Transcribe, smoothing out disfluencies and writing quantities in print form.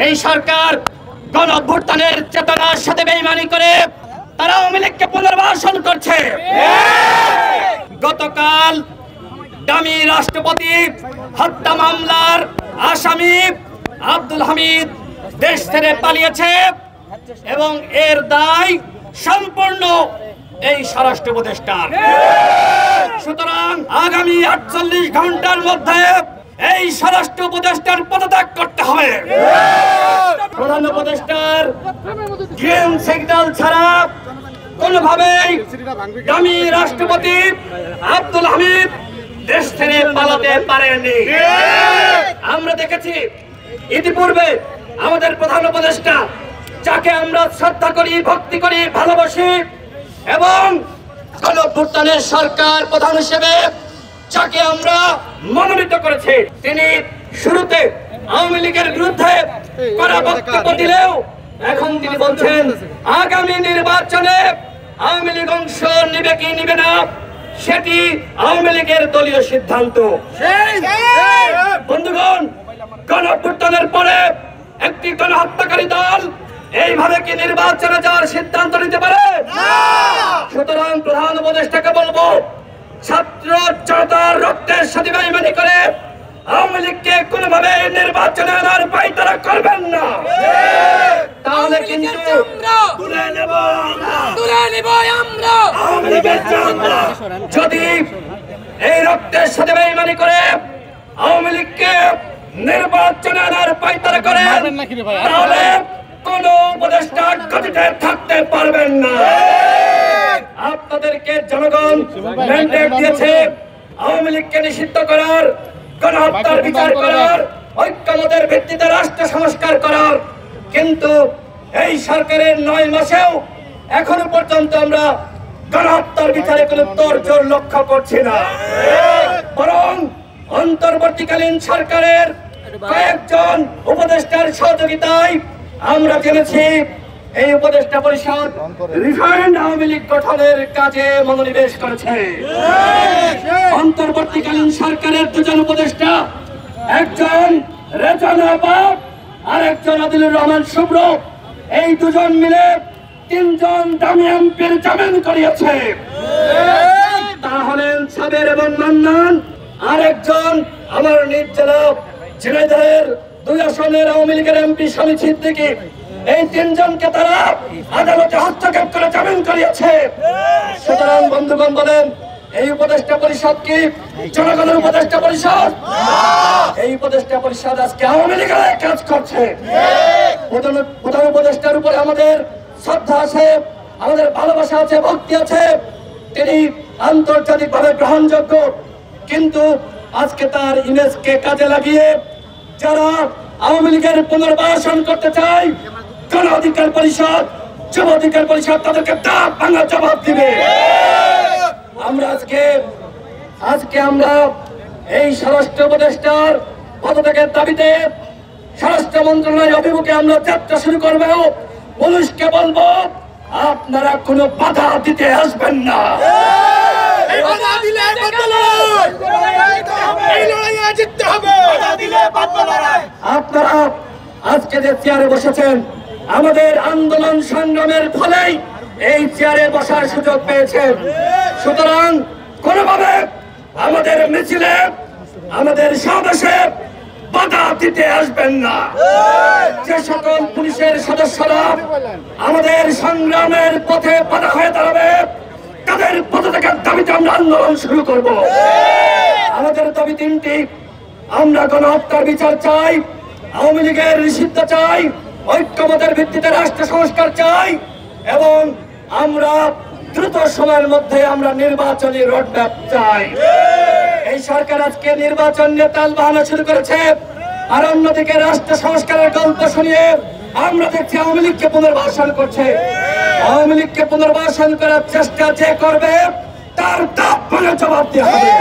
এই সরকার গণ অভ্যুত্থানের চেতনার সাথে বেইমানি করে তারা আওয়ামী লীগকে পুনর্বাসন করছে। গতকাল ডামি রাষ্ট্রপতি হত্যা মামলার আসামি আব্দুল হামিদ দেশ ছেড়ে পালিয়েছে এবং এর দায় সম্পূর্ণ এই স্বরাষ্ট্র উপদেষ্টার। সুতরাং আগামী 48 ঘন্টার মধ্যে এই স্বরাষ্ট্র উপদেষ্টার পদত্যাগ করতে হবে। প্রধান উপদেষ্টার গ্রিন সিগন্যাল ছাড়া কোনোভাবেই ডামি রাষ্ট্রপতি আব্দুল হামিদ দেশ ছেড়ে পালাতে পারেনি। আমরা দেখেছি ইতিপূর্বে আমাদের প্রধান উপদেষ্টা, যাকে আমরা শ্রদ্ধা করি, ভক্তি করি, ভালোবাসি এবং গণ অভ্যুত্থানের সরকার প্রধান হিসেবে যাকে আমরা মনোনীত করেছি, তিনি শুরুতে আওয়ামী লীগের বিরুদ্ধে কড়া বক্তব্য দিলেও এখন তিনি বলছেন আগামী নির্বাচনে আওয়ামী লীগ অংশ নিবে কি নিবে না সেটি আওয়ামী লীগের দলীয় সিদ্ধান্ত। বন্ধুগণ, গণ অভ্যুত্থানের পরে একটি গণহত্যাকারী দল এইভাবে কি নির্বাচনে যাওয়ার সিদ্ধান্ত নিতে পারে? সুতরাং প্রধান উপদেষ্টাকে বলবো, ছাত্র জনতার রক্তের সাথে বেইমানি করে আওয়ামী লীগকে কোনোভাবে নির্বাচনে আনার উপায় তারা করবেন না। তাহলে কিন্তু যদি এই রক্তের সাথে বেইমানি করে আওয়ামী লীগকে নির্বাচনে আনার উপায় তারা করে, তাহলে কোন উপদেষ্টা গতিতে থাকতে পারবেন না। আপনাদেরকে জনগণ ম্যান্ডেট দিয়েছে আওয়ামী লীগকে নিষিদ্ধ করার, গণহত্যার বিচার করার, ঐক্যমতের ভিত্তিতে রাষ্ট্র সংস্কার করার। কিন্তু এই সরকারের 9 মাসেও এখনো পর্যন্ত আমরা গণহত্যার বিচারে কোনো তোড়জোড় লক্ষ্য করছি না। বরং অন্তর্বর্তীকালীন সরকারের কয়েকজন উপদেষ্টার সহযোগিতায় আমরা জেনেছি এই উপদেষ্টা পরিষদ রিফাইন্ড আওয়ামী লীগ গঠনের কাজে মনোনিবেশ করেছে। অন্তর্বর্তীকালীন সরকারের 2জন উপদেষ্টা, একজন রেজানা বাপ আর একজন আদিলুর রহমান শুভ্র, এই 2জন মিলে 3জন দামি এমপির জামিন করিয়েছে। তারা হলেন সাবের এবং মান্নান, আর একজন আমার নিজ জেলা ঝিনাইদহের 2 আসনের আওয়ামী লীগের এমপি স্বামী সিদ্দিকী। এই 3জনকে তারা আদালতে হস্তক্ষেপ করে জামিন করিয়েছে। সুতরাং বন্ধুগণ বলেন, এই উপদেষ্টা পরিষদ কি জনগণের উপদেষ্টা পরিষদ? এই উপদেষ্টা পরিষদ আজকে আওয়ামী লীগের কাজ করছে। প্রধান উপদেষ্টার উপরে আমাদের শ্রদ্ধা আছে, আমাদের ভালোবাসা আছে, ভক্তি আছে, তিনি আন্তর্জাতিকভাবে গ্রহণযোগ্য। কিন্তু আজকে তার ইমেজকে কাজে লাগিয়ে যারা আওয়ামী লীগের পুনর্বাসন করতে চায়, গণ অধিকার পরিষদ, যুব অধিকার পরিষদ তাদেরকে দাঁত ভাঙা জবাব দিবে। আমরা আজকে আমরা এই স্বরাষ্ট্র উপদেষ্টার পদত্যাগের দাবিতে স্বরাষ্ট্র মন্ত্রণালয়ের অভিমুখে আমরা যাত্রা শুরু করব। পুলিশকে বলবো, আপনারা কোনো বাধা দিতে আসবেন না। আপনারা আজকে যে চেয়ারে বসেছেন, আমাদের আন্দোলন সংগ্রামের ফলেই এই চেয়ারে বসার সুযোগ পেয়েছেন। সুতরাং কোনোভাবে আমাদের মিছিলে, আমাদের সমাবেশে বাধা দিতে আসবেন না। যে সকল পুলিশের সদস্যরা আমাদের সংগ্রামের পথে বাধা হয়ে দাঁড়াবে, তাদের পদত্যাগের দাবিতে আমরা আন্দোলন শুরু করব। আমাদের দাবি 3টি। আমরা গণহত্যার বিচার চাই, আওয়ামী লীগের নিষিদ্ধ চাই, ঐক্যমতের ভিত্তিতে রাষ্ট্র সংস্কার চাই এবং আমরা দ্রুত সময়ের মধ্যে আমরা নির্বাচনী রোডম্যাপ চাই। এই সরকার আজকে নির্বাচন নিয়ে তাল বাহানা শুরু করেছে, আর অন্যদিকে রাষ্ট্র সংস্কারের গল্প শুনিয়ে আমরা দেখছি আওয়ামী লীগকে পুনর্বাসন করছে। আওয়ামী লীগকে পুনর্বাসন করার চেষ্টা যে করবে তার দাঁত ভাঙা জবাব দেওয়া হবে।